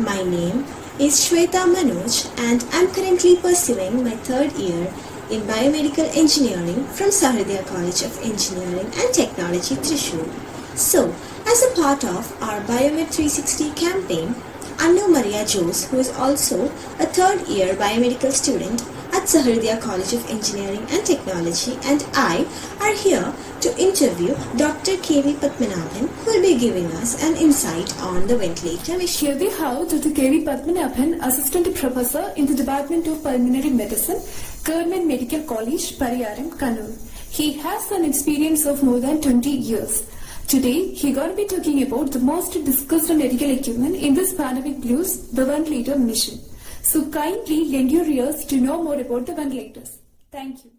My name is Shweta Manoj and I'm currently pursuing my third year in Biomedical Engineering from Sahridaya College of Engineering and Technology, Thrissur. So, as a part of our Biomed 360 campaign, Annu Maria Jose, who is also a third year biomedical student at Sahridaya College of Engineering and Technology, and I are here to interview Dr. K.V. Padmanabhan, who will be giving us an insight on the ventilator mission. Here we have Dr. K.V. Padmanabhan, Assistant Professor in the Department of Pulmonary Medicine, Government Medical College, Pariyaram, Kannur. He has an experience of more than 20 years. Today, he going to be talking about the most discussed medical equipment in this pandemic blues, the ventilator mission. So kindly lend your ears to know more about the ventilators. Thank you.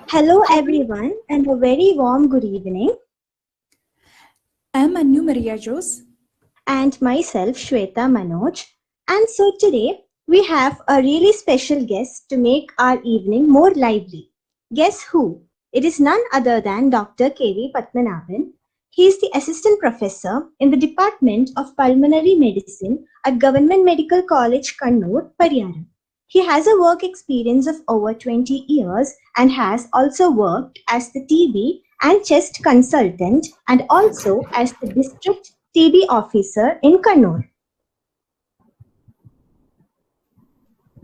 Hello everyone and a very warm good evening. I am Annu Maria Jose. And myself Shweta Manoj. And so today we have a really special guest to make our evening more lively. Guess who? It is none other than Dr. K.V. Padmanabhan. He is the Assistant Professor in the Department of Pulmonary Medicine at Government Medical College, Kannur, Pariyaram. He has a work experience of over 20 years and has also worked as the TB and chest consultant and also as the district TB officer in Kannur.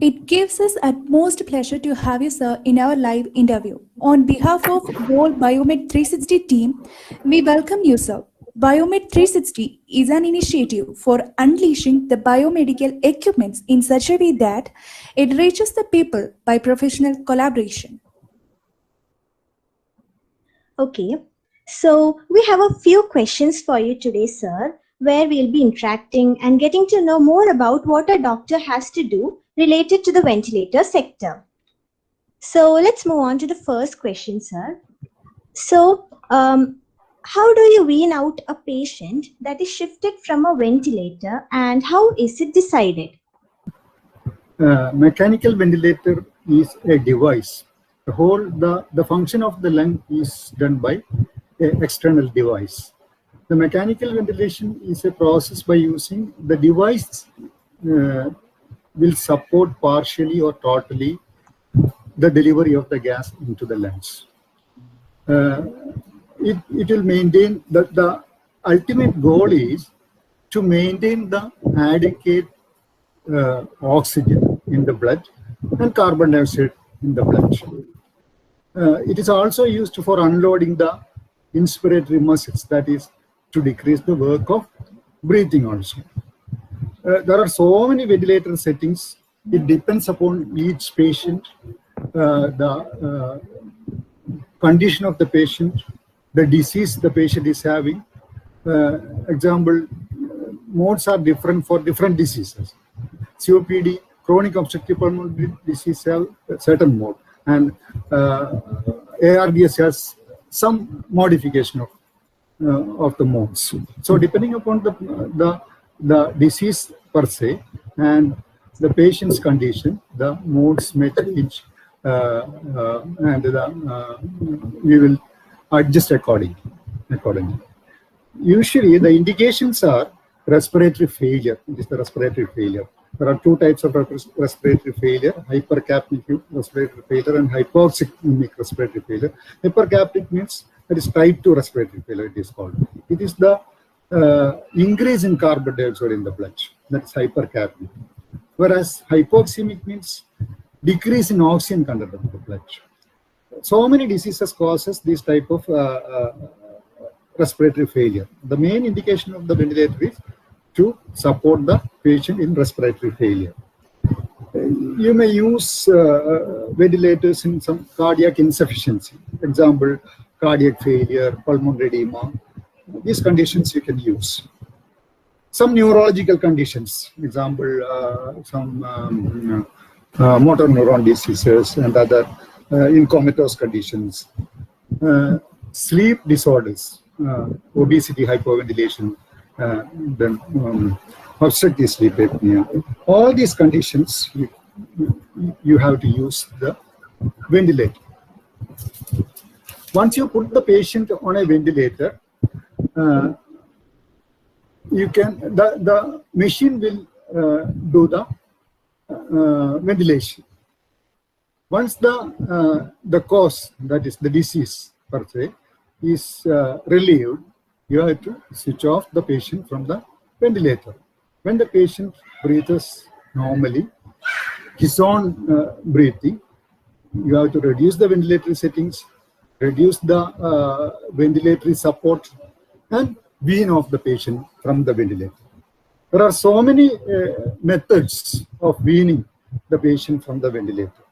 It gives us utmost pleasure to have you, sir, in our live interview. On behalf of whole Biomed 360 team, we welcome you, sir. Biomed 360 is an initiative for unleashing the biomedical equipments in such a way that it reaches the people by professional collaboration. Okay, so we have a few questions for you today, sir, where we'll be interacting and getting to know more about what a doctor has to do related to the ventilator sector. So let's move on to the first question, sir. So, how do you wean out a patient that is shifted from a ventilator and how is it decided? Mechanical ventilator is a device. The function of the lung is done by an external device. The mechanical ventilation is a process by using the device will support partially or totally the delivery of the gas into the lungs. It will maintain the ultimate goal is to maintain the adequate oxygen in the blood and carbon dioxide in the blood. It is also used for unloading the inspiratory muscles, that is to decrease the work of breathing also. There are so many ventilator settings. It depends upon each patient, the condition of the patient, the disease the patient is having. Example, modes are different for different diseases. COPD, chronic obstructive pulmonary disease, have a certain mode, and ARDS has some modification of the modes. So depending upon the disease per se and the patient's condition, the modes may change, and we will adjust accordingly. Usually, the indications are respiratory failure. It is the respiratory failure. There are two types of respiratory failure: hypercapnic respiratory failure and hypoxemic respiratory failure. Hypercapnic means that is type 2 respiratory failure. It is called. It is the increase in carbon dioxide in the blood. That is hypercapnic. Whereas hypoxemic means decrease in oxygen content of the blood. So many diseases causes this type of respiratory failure. The main indication of the ventilator is to support the patient in respiratory failure. You may use ventilators in some cardiac insufficiency. Example, cardiac failure, pulmonary edema. These conditions you can use. Some neurological conditions, example, some motor neuron diseases and other in comatose conditions. Sleep disorders, obesity, hypoventilation, then obstructive sleep apnea. All these conditions, you have to use the ventilator. Once you put the patient on a ventilator, you can the machine will do the ventilation. Once the cause, that is the disease per se, is relieved, you have to switch off the patient from the ventilator. When the patient breathes normally, his own breathing, you have to reduce the ventilatory settings, reduce the ventilatory support, and wean off the patient from the ventilator. There are so many methods of weaning the patient from the ventilator.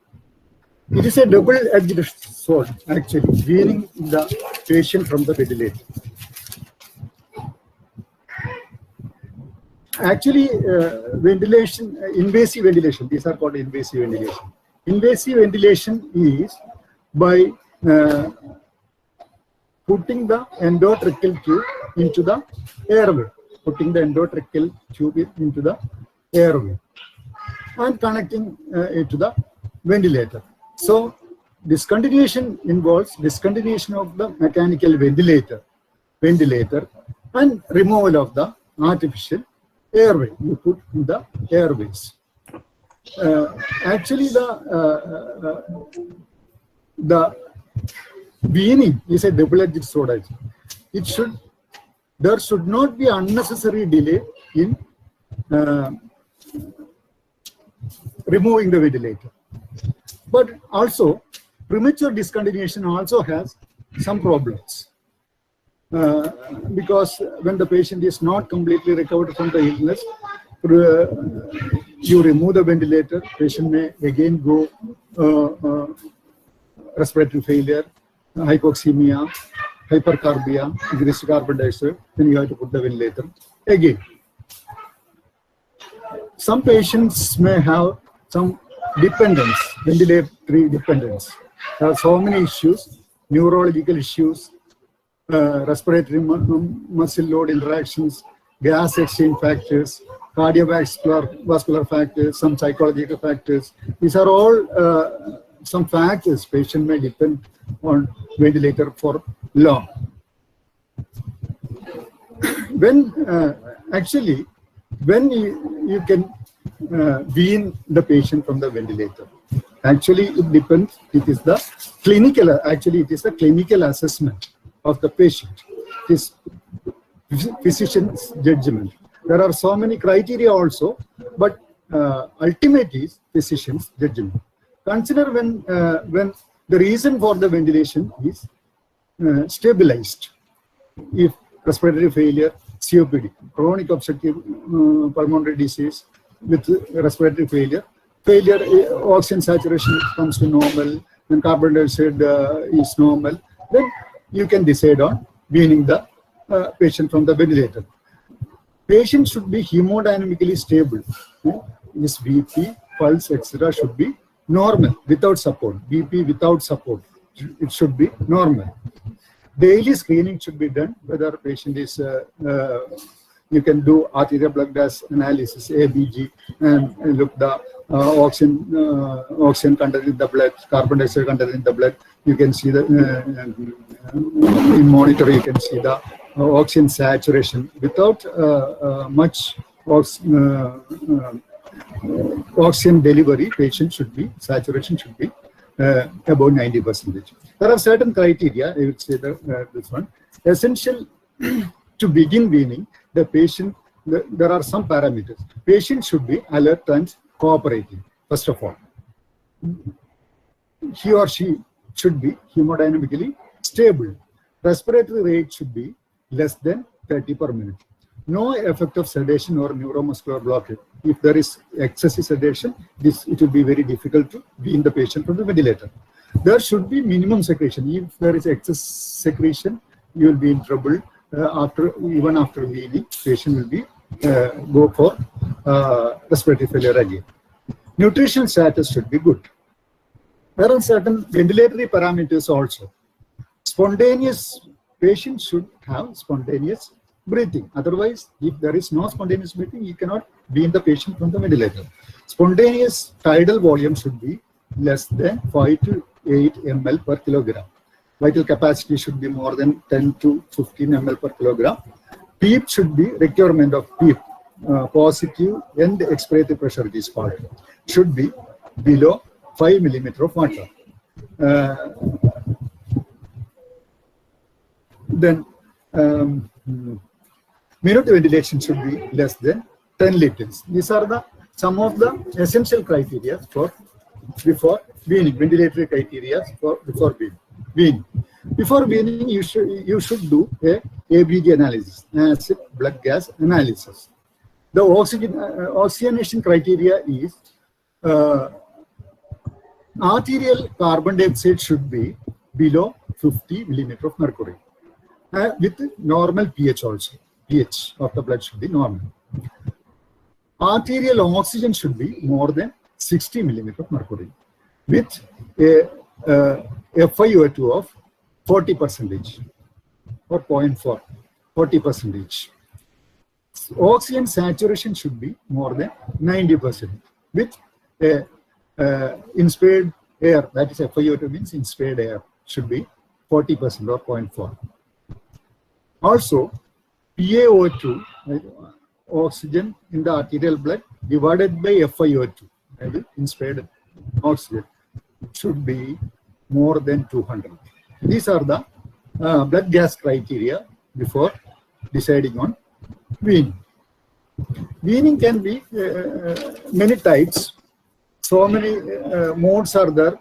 It is a double-edged sword, actually, weaning the patient from the ventilator. Actually, ventilation, invasive ventilation, these are called invasive ventilation. Invasive ventilation is by putting the endotracheal tube into the airway, into the airway and connecting it to the ventilator. So discontinuation involves discontinuation of the mechanical ventilator and removal of the artificial airway you put in the airways. Actually, the weaning is a double-edged sword. There should not be unnecessary delay in removing the ventilator. But also, premature discontinuation also has some problems. Because when the patient is not completely recovered from the illness, you remove the ventilator, patient may again go respiratory failure, hypoxemia, hypercarbia, increased carbon dioxide, then you have to put the ventilator again. Some patients may have some dependence, ventilatory dependence. There are so many issues, neurological issues, respiratory muscle load interactions, gas exchange factors, cardiovascular factors, some psychological factors. These are all some factors patient may depend on ventilator for long. When you can wean the patient from the ventilator, actually it depends. It is the clinical assessment of the patient. It is physician's judgment. There are so many criteria also, but ultimately is physician's judgment. Consider when the reason for the ventilation is stabilized. If respiratory failure, COPD, chronic obstructive pulmonary disease with respiratory failure, oxygen saturation comes to normal, and carbon dioxide is normal, then you can decide on weaning the patient from the ventilator. Patient should be hemodynamically stable. His BP, pulse, etc. should be normal without support. BP without support, it should be normal. Daily screening should be done. Whether patient is, you can do arterial blood gas analysis, ABG, and look the oxygen content in the blood, carbon dioxide content in the blood. You can see the in monitor. You can see the oxygen saturation without much oxygen delivery. Patient should be saturation should be above 90%. There are certain criteria. I would say that this one essential to begin weaning the patient. There are some parameters. Patient should be alert and cooperating. First of all, he or she should be hemodynamically stable. Respiratory rate should be less than 30 per minute. No effect of sedation or neuromuscular blockade. If there is excessive sedation, it will be very difficult to wean the patient from the ventilator. There should be minimum secretion. If there is excess secretion, you will be in trouble. Even after weaning, patient will be go for respiratory failure again. Nutrition status should be good. There are certain ventilatory parameters also. Spontaneous patient should have spontaneous breathing. Otherwise, if there is no spontaneous breathing, you cannot wean the patient from the ventilator. Spontaneous tidal volume should be less than 5 to 8 ml per kilogram. Vital capacity should be more than 10 to 15 ml per kilogram. PEEP should be requirement of PEEP positive end expiratory pressure, it is called, should be below 5 millimeter of water. Then minute ventilation should be less than 10 liters. These are the some of the essential criteria for before weaning, ventilatory criteria for before weaning. Before weaning, you should do a ABG analysis, acid blood gas analysis. The oxygenation criteria is arterial carbon dioxide should be below 50 millimeter of mercury, with normal pH also. pH of the blood should be normal. Arterial oxygen should be more than 60 millimeter of mercury, with a FiO2 of 40% or 0.4, 40%. Oxygen saturation should be more than 90%, with inspired air, that is FiO2 means inspired air, should be 40% or 0.4. Also, PaO2, oxygen in the arterial blood divided by FiO2, that is inspired oxygen, should be more than 200. These are the blood gas criteria before deciding on weaning. Weaning can be many types. So many modes are there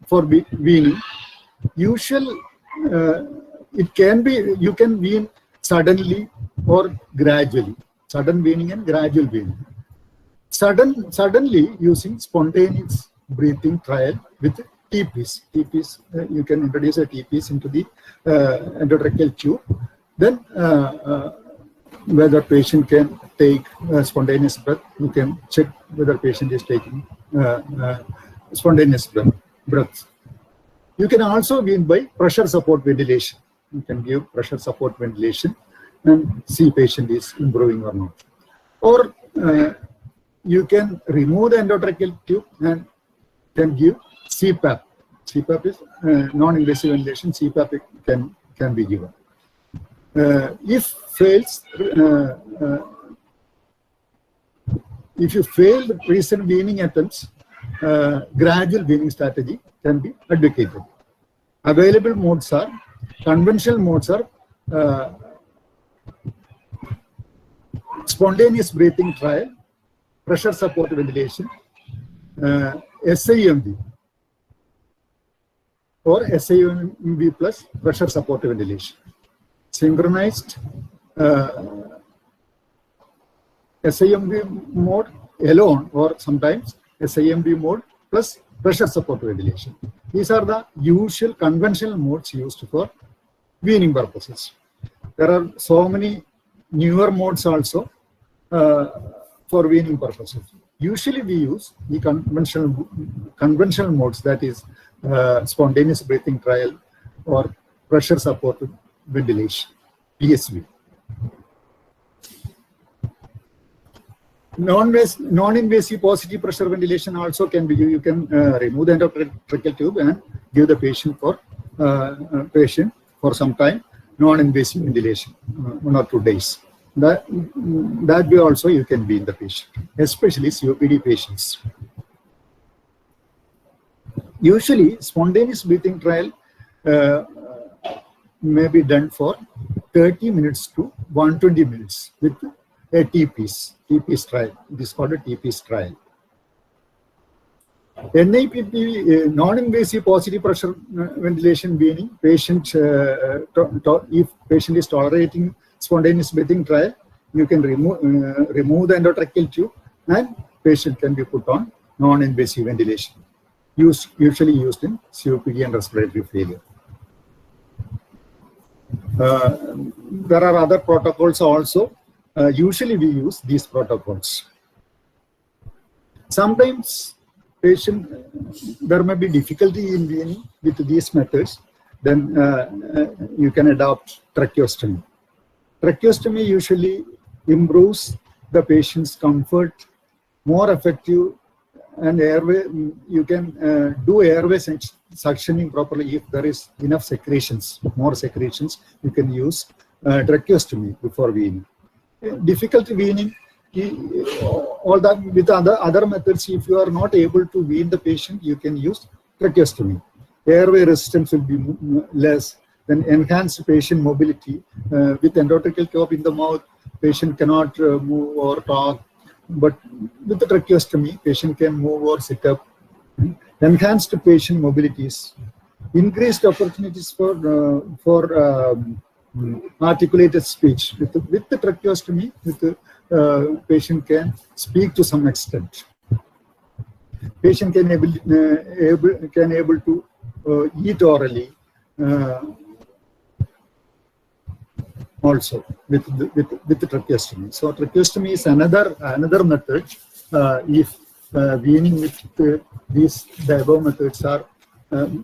for weaning. It can be, you can wean suddenly or gradually. Sudden weaning and gradual weaning. Suddenly using spontaneous breathing trial with T-piece. T-piece, you can introduce a T-piece into the endotracheal tube. Then whether patient can take spontaneous breath, you can check whether patient is taking spontaneous breath. You can also wean by pressure support ventilation. You can give pressure support ventilation and see patient is improving or not. Or you can remove the endotracheal tube and can give CPAP. CPAP is non-invasive ventilation. CPAP can be given. If you fail the recent weaning attempts, gradual weaning strategy can be advocated. Available modes are, conventional modes are spontaneous breathing trial, pressure support ventilation, SIMV or SIMV plus pressure support ventilation. Synchronized SIMV mode alone, or sometimes SIMV mode plus pressure support ventilation. These are the usual conventional modes used for weaning purposes. There are so many newer modes also for weaning purposes. Usually we use the conventional modes, that is spontaneous breathing trial or pressure support ventilation, PSV. Non-invasive positive pressure ventilation also can be used. You can remove the endotracheal tube and give the patient for some time non-invasive ventilation, 1 or 2 days. That way also you can wean the patient, especially COPD patients. Usually spontaneous breathing trial may be done for 30 minutes to 120 minutes with a T-piece trial. It is called a T-piece trial. NIPP, non-invasive positive pressure ventilation weaning, if patient is tolerating spontaneous breathing trial, you can remove the endotracheal tube and patient can be put on non-invasive ventilation, usually used in COPD and respiratory failure. There are other protocols also. Usually we use these protocols. Sometimes there may be difficulty in weaning with these methods. Then you can adopt tracheostomy. Tracheostomy usually improves the patient's comfort, more effective, and airway. You can do airway suctioning properly if there is enough secretions, more secretions. You can use tracheostomy before weaning. difficult weaning, all that with other methods, if you are not able to wean the patient, you can use tracheostomy. Airway resistance will be less. Then enhanced patient mobility. With endotracheal tube in the mouth, patient cannot move or talk. But with the tracheostomy, patient can move or sit up. Enhanced patient mobilities. Increased opportunities for articulated speech. With the tracheostomy, patient can speak to some extent. Patient can able to eat orally also with the tracheostomy. So tracheostomy is another method. If weaning with the above methods are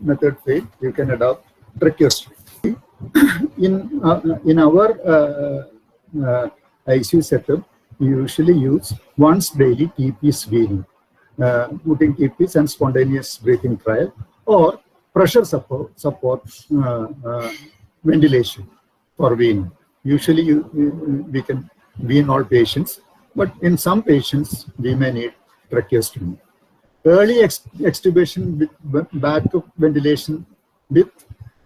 method fail, you can adopt tracheostomy. In our ICU setup, we usually use once daily TPs weaning, putting TPs and spontaneous breathing trial, or pressure support ventilation for weaning. Usually we can wean all patients, but in some patients we may need tracheostomy. Early extubation with backup ventilation with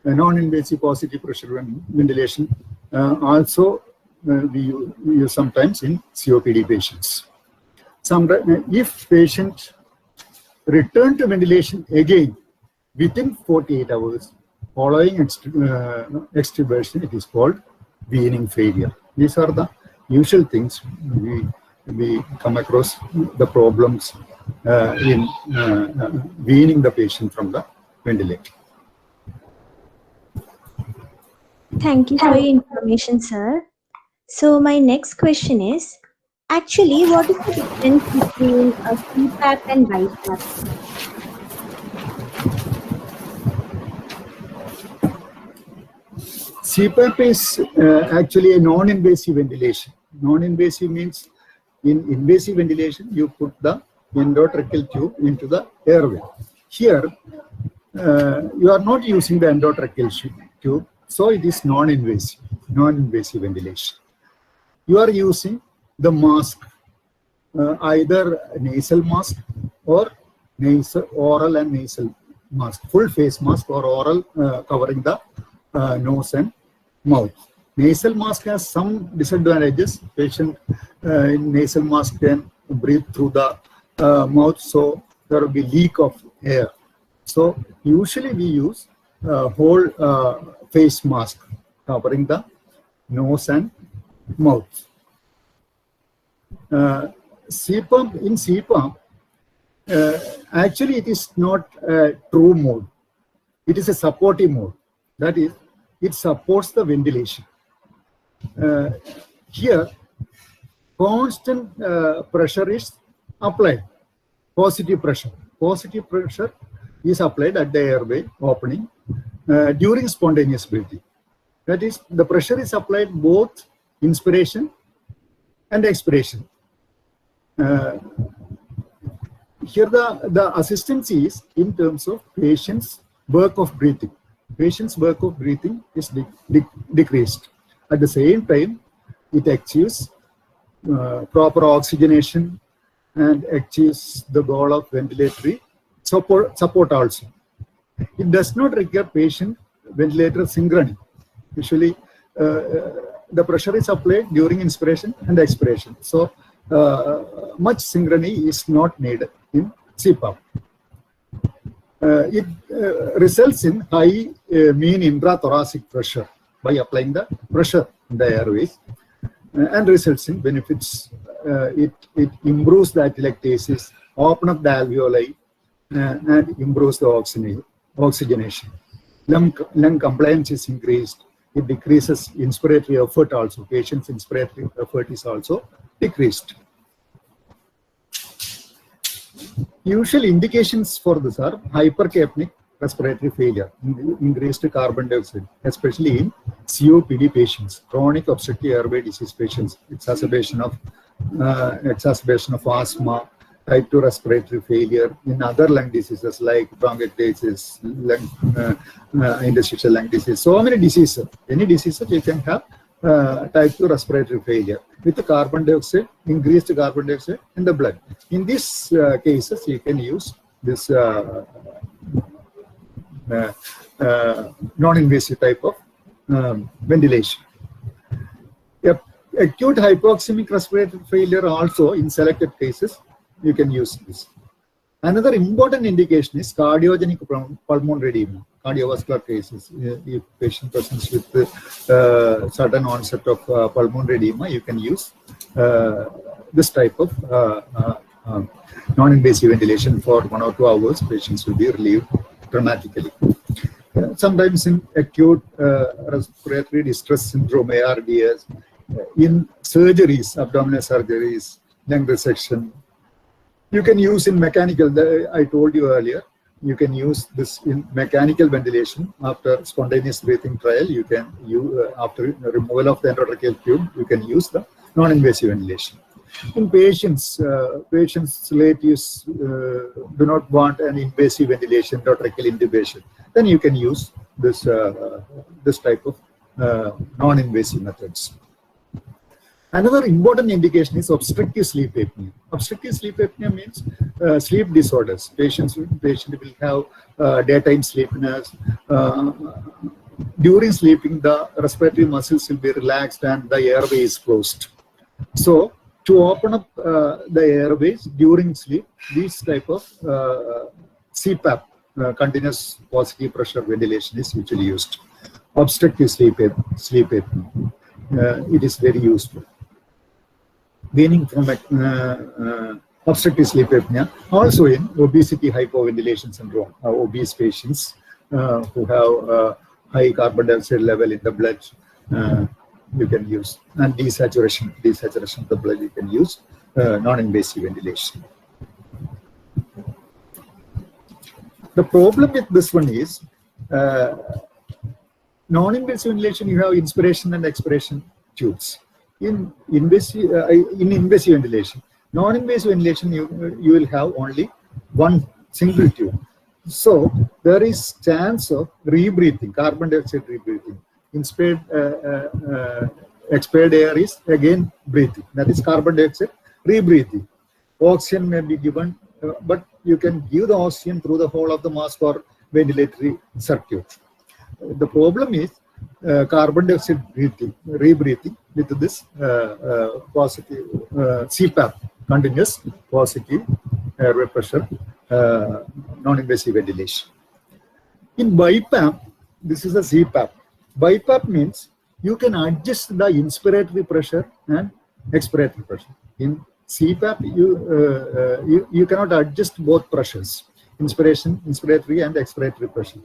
non-invasive positive pressure ventilation also we use sometimes in COPD patients. If patient return to ventilation again within 48 hours following extubation, it is called weaning failure. These are the usual things we come across the problems in weaning the patient from the ventilator. Thank you for your information, sir. So my next question is, actually, what is the difference between a CPAP and BiPAP? CPAP is actually a non-invasive ventilation. Non-invasive means in invasive ventilation, you put the endotracheal tube into the airway. Here, you are not using the endotracheal tube, so it is non-invasive ventilation. You are using the mask, either nasal mask or oral and nasal mask, full face mask or oral covering the nose and mouth. Nasal mask has some disadvantages. Patient in nasal mask can breathe through the mouth, so there will be leak of air. So usually we use whole face mask covering the nose and mouth. CPAP, actually it is not a true mode. It is a supportive mode. That is, it supports the ventilation. Here, constant pressure is applied, positive pressure. Positive pressure is applied at the airway opening during spontaneous breathing. That is, the pressure is applied both inspiration and expiration. Here the assistance is in terms of patient's work of breathing. Patient's work of breathing is decreased. At the same time, it achieves proper oxygenation and achieves the goal of ventilatory support also. It does not require patient ventilator synchrony. Usually, the pressure is applied during inspiration and expiration. So, much synchrony is not needed in CPAP. It results in high mean intrathoracic pressure by applying the pressure in the airways and results in benefits. It improves the atelectasis, open up the alveoli, and improves the oxygenation. Lung compliance is increased. It decreases inspiratory effort also. Patient's inspiratory effort is also decreased. Usual indications for this are hypercapnic respiratory failure, increased carbon dioxide, especially in COPD patients, chronic obstructive airway disease patients, exacerbation of asthma, type 2 respiratory failure, in other lung diseases like bronchiectasis, interstitial lung disease. So many diseases. Any diseases you can have type 2 respiratory failure with carbon dioxide, increased carbon dioxide in the blood. In these cases, you can use this non-invasive type of ventilation. Acute hypoxemic respiratory failure also, in selected cases, you can use this. Another important indication is cardiogenic pulmonary edema, cardiovascular cases. If patient presents with sudden onset of pulmonary edema, you can use this type of non-invasive ventilation for 1 or 2 hours. Patients will be relieved dramatically. Sometimes in acute respiratory distress syndrome, ARDS, in surgeries, abdominal surgeries, lung resection, you can use in mechanical. I told you earlier, you can use this in mechanical ventilation after spontaneous breathing trial. You can after removal of the endotracheal tube, you can use the non-invasive ventilation. In patients, relatives do not want an invasive ventilation, endotracheal intubation, then you can use this type of non-invasive methods. Another important indication is obstructive sleep apnea. Obstructive sleep apnea means sleep disorders. Patient will have daytime sleepiness. During sleeping, the respiratory muscles will be relaxed and the airway is closed. So, to open up the airways during sleep, this type of CPAP, continuous positive pressure ventilation, is usually used. Obstructive sleep apnea, it is very useful. Weaning from obstructive sleep apnea, also in obesity hypoventilation syndrome, obese patients who have high carbon dioxide level in the blood, you can use, and desaturation of the blood, you can use non-invasive ventilation. The problem with this one is non-invasive ventilation, you have inspiration and expiration tubes. In invasive ventilation, non-invasive ventilation, you will have only one single tube. So there is chance of rebreathing, carbon dioxide rebreathing. Expired air is again breathing. That is carbon dioxide rebreathing. Oxygen may be given, but you can give the oxygen through the whole of the mask or ventilatory circuit. The problem is carbon dioxide rebreathing with this positive CPAP, continuous positive airway pressure, non-invasive ventilation. In BiPAP, this is a CPAP. BiPAP means you can adjust the inspiratory pressure and expiratory pressure. In CPAP, you cannot adjust both pressures, inspiratory and expiratory pressure.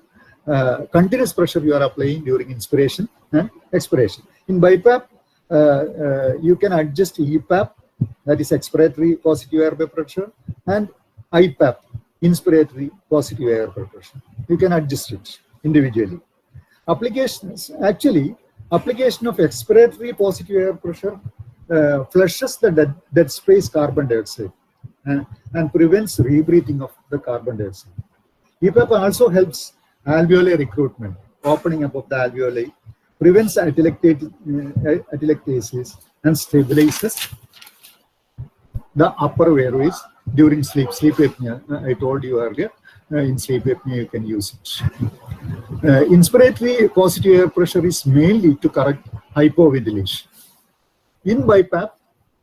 Continuous pressure you are applying during inspiration and expiration. In BiPAP, you can adjust EPAP, that is expiratory positive airway pressure, and IPAP, inspiratory positive airway pressure. You can adjust it individually. Application of expiratory positive air pressure flushes the dead space carbon dioxide and prevents rebreathing of the carbon dioxide. EPAP also helps alveolar recruitment, opening up of the alveoli, prevents atelectasis, and stabilizes the upper airways during sleep apnea. I told you earlier, in sleep apnea you can use it. Inspiratory positive air pressure is mainly to correct hypoventilation. In BiPAP,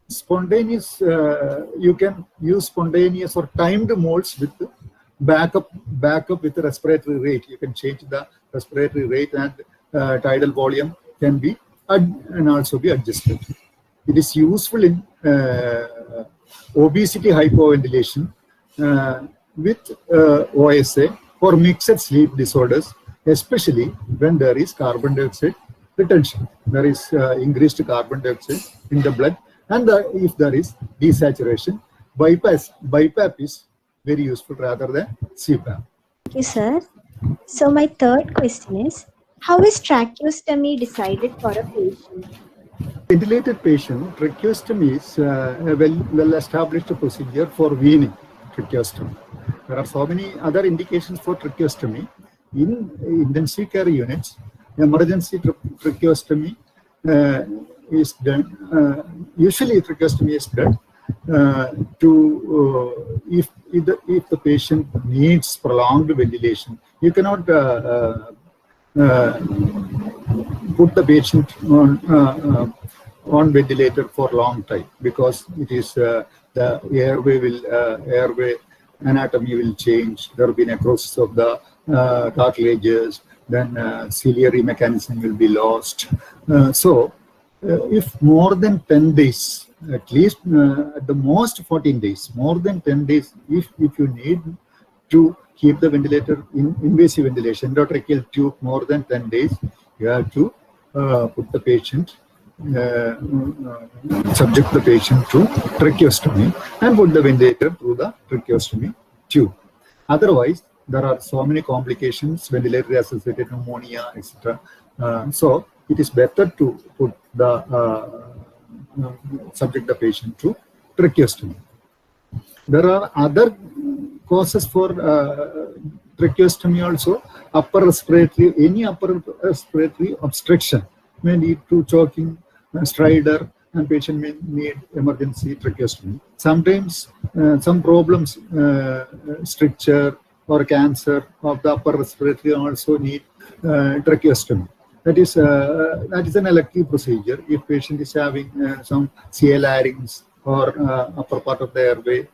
spontaneous, you can use spontaneous or timed modes with backup with the respiratory rate. You can change the respiratory rate, and tidal volume can be and also be adjusted. It is useful in obesity hypoventilation with OSA or mixed sleep disorders, especially when there is carbon dioxide retention. There is increased carbon dioxide in the blood, and if there is desaturation, BiPAP is very useful rather than CPAP. Thank you, sir. So my third question is, how is tracheostomy decided for a patient? Ventilated patient, tracheostomy is a well-established procedure for weaning tracheostomy. There are so many other indications for tracheostomy. In intensive care units, emergency tracheostomy is done. Usually, tracheostomy is done if the patient needs prolonged ventilation. You cannot put the patient on ventilator for a long time, because it is the airway anatomy will change. There will be necrosis of the cartilages, then ciliary mechanism will be lost. If more than 10 days, at least at the most 14 days, more than 10 days, if you need to keep the ventilator in invasive ventilation, endotracheal tube more than 10 days, you have to put the patient, subject the patient to tracheostomy and put the ventilator through the tracheostomy tube. Otherwise, there are so many complications, ventilator associated pneumonia, etc. So it is better to put the subject the patient to tracheostomy. There are other causes for tracheostomy also. Any upper respiratory obstruction may lead to choking, stridor, and patient may need emergency tracheostomy. Sometimes some problems, stricture or cancer of the upper respiratory also need tracheostomy. That is an elective procedure. If patient is having some CA larynx or upper part of the airway,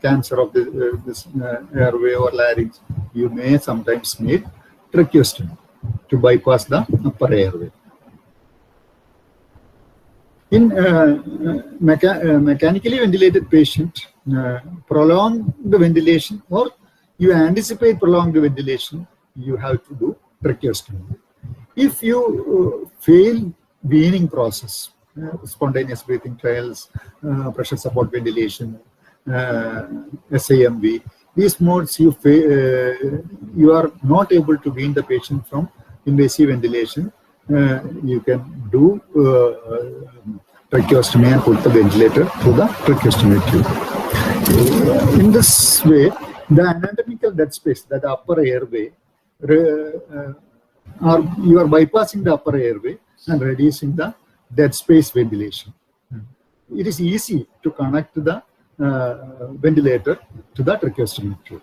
cancer of this airway or larynx, you may sometimes need tracheostomy to bypass the upper airway. In mechanically ventilated patient, prolonged ventilation, or you anticipate prolonged ventilation, you have to do tracheostomy. If you fail weaning process, spontaneous breathing trials, pressure support ventilation, SIMV, these modes you are not able to wean the patient from invasive ventilation, you can do tracheostomy and put the ventilator through the tracheostomy tube. In this way, the anatomical dead space, that upper airway, you are bypassing the upper airway and reducing the dead space ventilation. It is easy to connect the ventilator to the tracheostomy tube.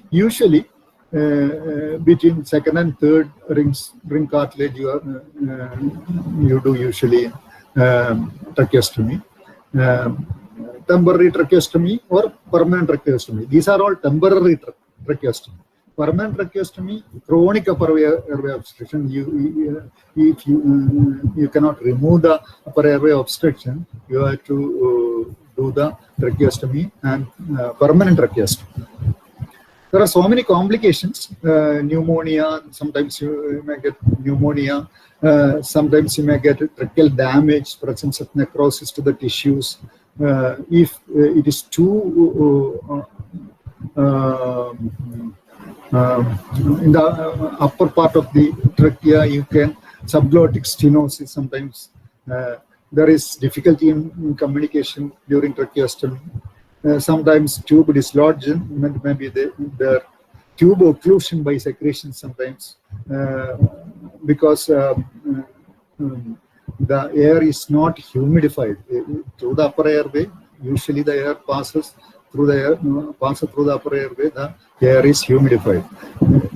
Usually, between second and third ring cartilage, you do usually tracheostomy, temporary tracheostomy or permanent tracheostomy. These are all temporary tracheostomy. Permanent tracheostomy, chronic upper airway obstruction. If you cannot remove the upper airway obstruction, you have to do the tracheostomy and permanent tracheostomy. There are so many complications. Pneumonia, sometimes you may get pneumonia. Sometimes you may get tracheal damage, presence of necrosis to the tissues. If it is too in the upper part of the trachea, you can subglottic stenosis. Sometimes there is difficulty in communication during tracheostomy. Sometimes tube dislodgement, maybe the tube occlusion by secretion sometimes, because the air is not humidified through the upper airway. Usually the air passes through the upper airway, the air is humidified.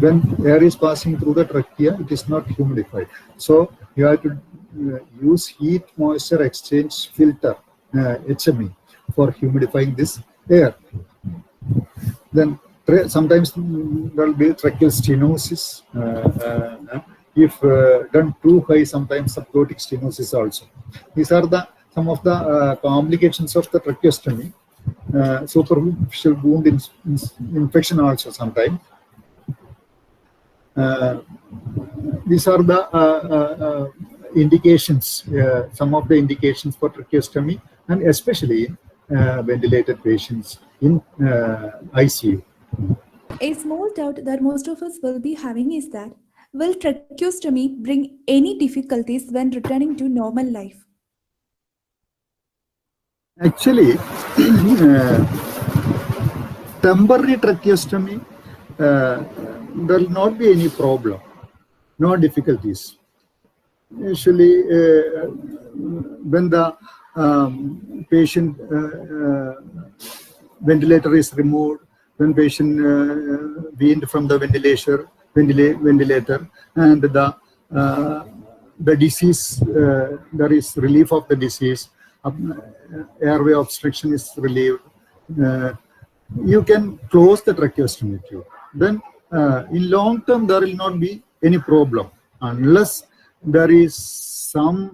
When air is passing through the trachea, it is not humidified. So you have to use heat moisture exchange filter, HME, for humidifying this air. Then sometimes there will be tracheal stenosis. If done too high, sometimes subglottic stenosis also. These are some of the complications of the tracheostomy. Superficial wound infection also sometimes. These are the indications, some of the indications for tracheostomy, and especially ventilated patients in ICU. A small doubt that most of us will be having is that, will tracheostomy bring any difficulties when returning to normal life? Actually, temporary tracheostomy, there will not be any problem, no difficulties. usually when the patient ventilator is removed, when patient weaned from the ventilator, and the disease, there is relief of the disease, airway obstruction is relieved, you can close the tracheostomy tube. Then in long term, there will not be any problem unless there is some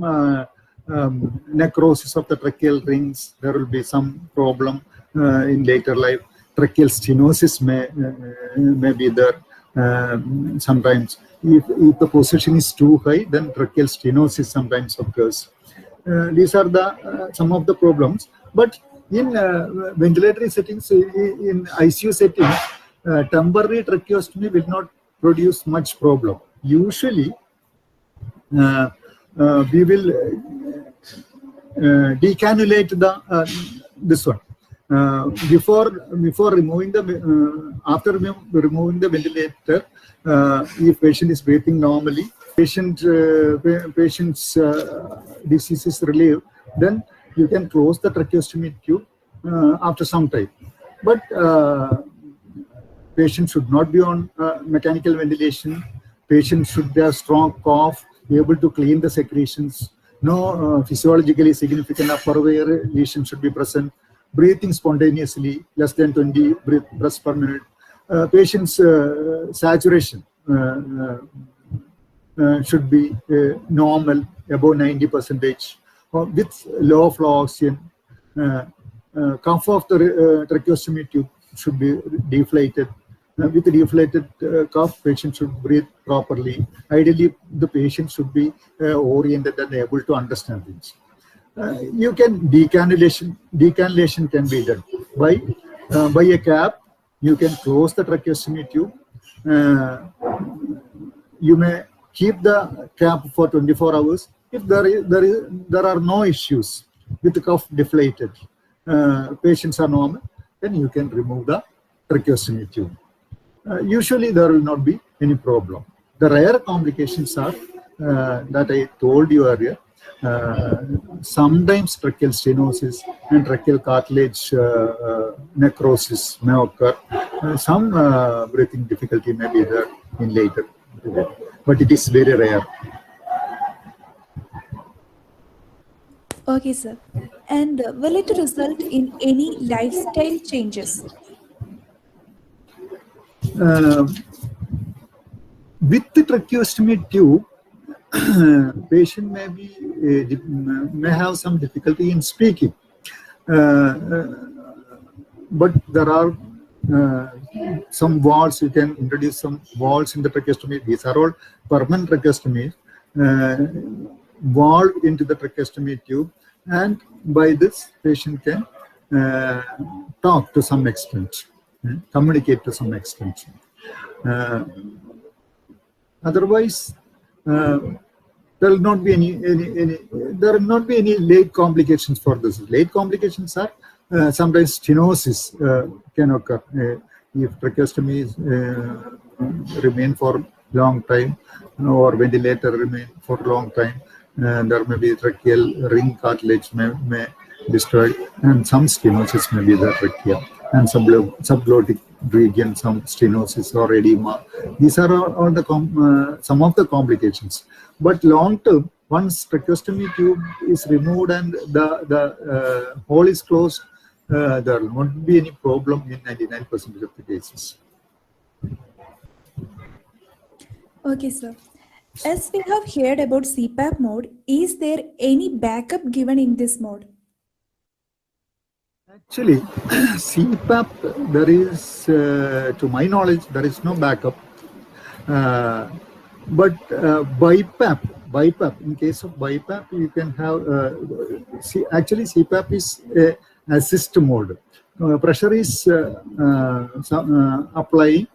necrosis of the tracheal rings. There will be some problem in later life. Tracheal stenosis may be there. Sometimes if the position is too high, then tracheal stenosis sometimes occurs. These are the some of the problems. But in ventilatory settings, in ICU settings, temporary tracheostomy will not produce much problem. Usually, we will decannulate this one. Before removing the after removing the ventilator, if patient is breathing normally, patient's disease is relieved, then you can close the tracheostomy tube after some time. But patient should not be on mechanical ventilation. Patient should have strong cough, be able to clean the secretions. No physiologically significant upper airway lesion should be present. Breathing spontaneously, less than 20 breaths per minute. Patient's saturation should be normal, above 90%, with low flow oxygen. Cuff of the tracheostomy tube should be deflated. With the deflated cuff, patient should breathe properly. Ideally, the patient should be oriented and able to understand things. You can decannulation can be done by a cap. You can close the tracheostomy tube. You may keep the cap for 24 hours. If there are no issues with the cuff deflated, patients are normal, then you can remove the tracheostomy tube. Usually there will not be any problem. The rare complications are that I told you earlier. Sometimes tracheal stenosis and tracheal cartilage necrosis may occur. Some breathing difficulty may be there in later, but it is very rare. Okay, sir. And will it result in any lifestyle changes? With the tracheostomy tube, patient may have some difficulty in speaking, but there are some valves. You can introduce some valves in the tracheostomy. These are all permanent tracheostomies, valve into the tracheostomy tube, and by this patient can talk to some extent, communicate to some extent. Otherwise, there will not be any late complications for this. Late complications are sometimes stenosis can occur if tracheostomy remain for long time, or ventilator remain for long time. There may be tracheal ring cartilage may destroyed, and some stenosis may be the trachea, and subglottic region, some stenosis or edema. These are all the some of the complications. But long term, once tracheostomy tube is removed and the hole is closed, there will not be any problem in 99% of the cases. Okay, sir. As we have heard about CPAP mode, is there any backup given in this mode? Actually, CPAP, there is, to my knowledge, there is no backup. But BiPAP, in case of BiPAP, you can have, actually CPAP is assist mode. Pressure is applying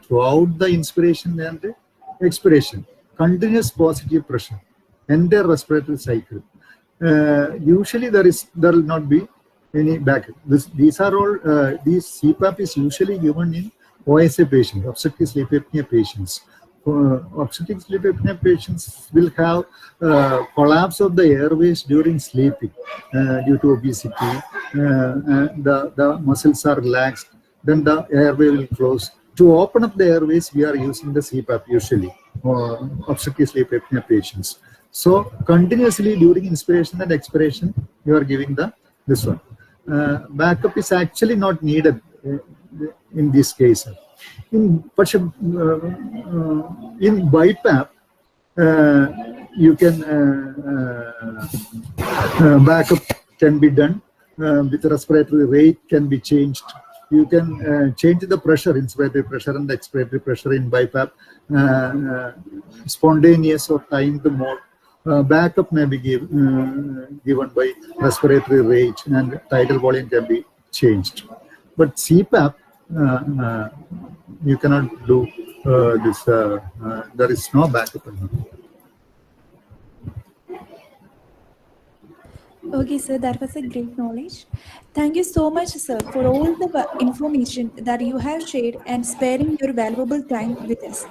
throughout the inspiration and expiration. Continuous positive pressure, entire respiratory cycle. Usually there will not be any backup. These are all, these CPAP is usually given in OSA patients, obstructive sleep apnea patients, obstetric sleep apnea patients will have collapse of the airways during sleeping due to obesity. The muscles are relaxed, then the airway will close. To open up the airways, we are using the CPAP usually, obstructive sleep apnea patients. So continuously during inspiration and expiration, you are giving this one. Backup is actually not needed in this case. In BiPAP, you can backup can be done with respiratory rate can be changed. You can change the pressure, inspiratory pressure and expiratory pressure in BiPAP, spontaneous or timed mode. Backup may be given by respiratory rate, and tidal volume can be changed. But CPAP, you cannot do this. There is no backup. Okay, sir, that was a great knowledge. Thank you so much, sir, for all the information that you have shared and sparing your valuable time with us.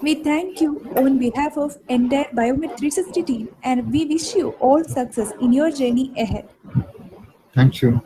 We thank you on behalf of entire Biomed 360 team, and we wish you all success in your journey ahead. Thank you.